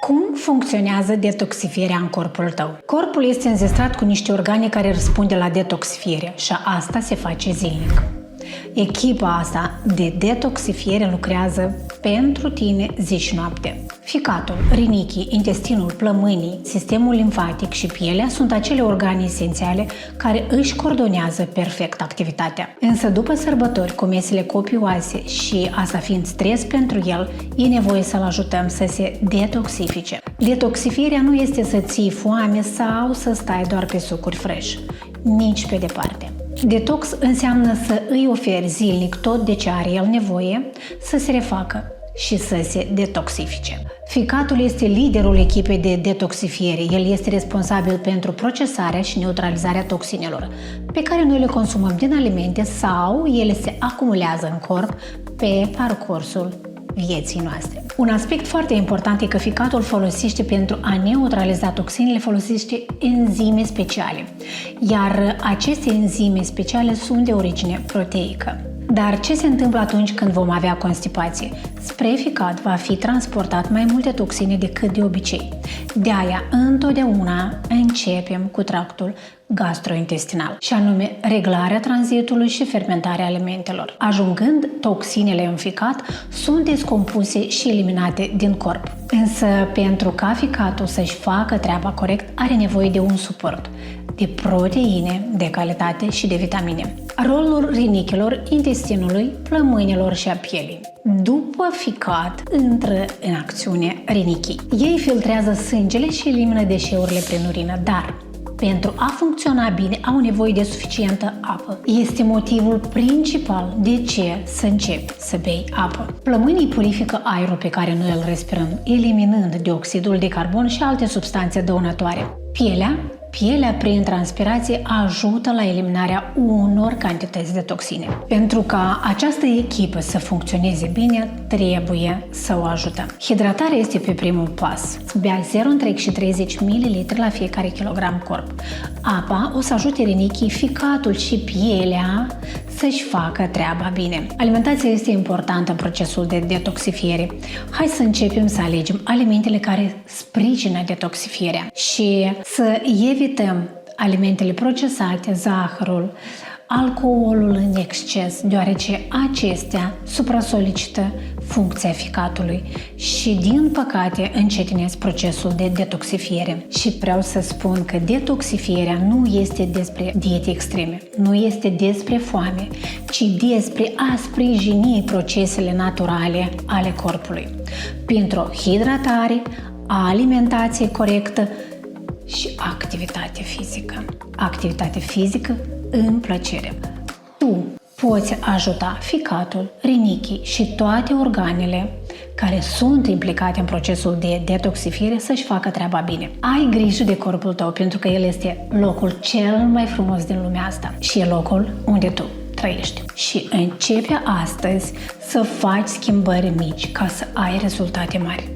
Cum funcționează detoxifierea în corpul tău? Corpul este înzestrat cu niște organe care răspunde la detoxifiere și asta se face zilnic. Echipa asta de detoxifiere lucrează pentru tine zi și noapte. Ficatul, rinichii, intestinul, plămânii, sistemul limfatic și pielea sunt acele organe esențiale care își coordonează perfect activitatea. Însă după sărbători cu mesele copioase și asta fiind stres pentru el, e nevoie să-l ajutăm să se detoxifice. Detoxifierea nu este să ții foame sau să stai doar pe sucuri fresh. Nici pe departe. Detox înseamnă să îi oferi zilnic tot de ce are el nevoie să se refacă și să se detoxifice. Ficatul este liderul echipei de detoxifiere. El este responsabil pentru procesarea și neutralizarea toxinelor pe care noi le consumăm din alimente sau ele se acumulează în corp pe parcursul vieții noastre. Un aspect foarte important e că ficatul folosește pentru a neutraliza toxinele, folosește enzime speciale, iar aceste enzime speciale sunt de origine proteică. Dar ce se întâmplă atunci când vom avea constipație? Spre ficat va fi transportat mai multe toxine decât de obicei. De aia, întotdeauna începem cu tractul gastrointestinal, și anume reglarea tranzitului și fermentarea alimentelor. Ajungând toxinele în ficat, sunt descompuse și eliminate din corp. Însă, pentru ca ficatul să-și facă treaba corect, are nevoie de un suport, de proteine de calitate și de vitamine. Rolul rinichilor, intestinului, plămânilor și a pielii. După ficat, intră în acțiune rinichii. Ei filtrează sângele și elimină deșeurile prin urină, dar pentru a funcționa bine au nevoie de suficientă apă. Este motivul principal de ce să începi să bei apă. Plămânii purifică aerul pe care noi îl respirăm, eliminând dioxidul de carbon și alte substanțe dăunătoare. Pielea, prin transpirație, ajută la eliminarea unor cantități de toxine. Pentru ca această echipă să funcționeze bine, trebuie să o ajutăm. Hidratarea este pe primul pas. Bea 0,30 ml la fiecare kilogram corp. Apa o să ajute rinichii, ficatul și pielea să-și facă treaba bine. Alimentația este importantă în procesul de detoxifiere. Hai să începem să alegem alimentele care sprijină detoxifierea și să evităm alimentele procesate, zahărul, alcoolul în exces, deoarece acestea supra-solicită funcția ficatului și, din păcate, încetinesc procesul de detoxifiere. Și vreau să spun că detoxifierea nu este despre diete extreme, nu este despre foame, ci despre a sprijini procesele naturale ale corpului, printr-o hidratare, alimentație corectă și activitate fizică. Activitate fizică în plăcere. Tu poți ajuta ficatul, rinichii și toate organele care sunt implicate în procesul de detoxifiere să-și facă treaba bine. Ai grijă de corpul tău pentru că el este locul cel mai frumos din lumea asta și e locul unde tu trăiești. Și începe astăzi să faci schimbări mici ca să ai rezultate mari.